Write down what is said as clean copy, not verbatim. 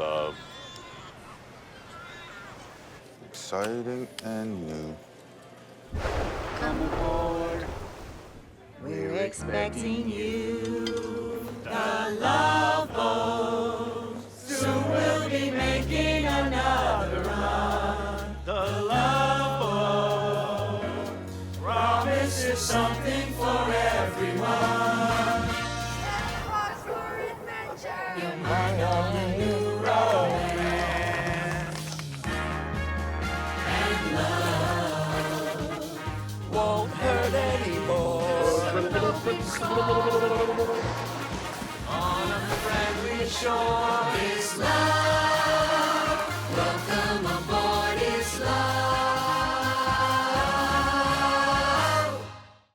love. Exciting and new. Come aboard. We're expecting you. The Love Boat. Soon we'll be making another run. The Love Boat promises something for everyone. Embark for adventure. Embark on a new romance. And love won't hurt anymore. On a friendly shore, this love.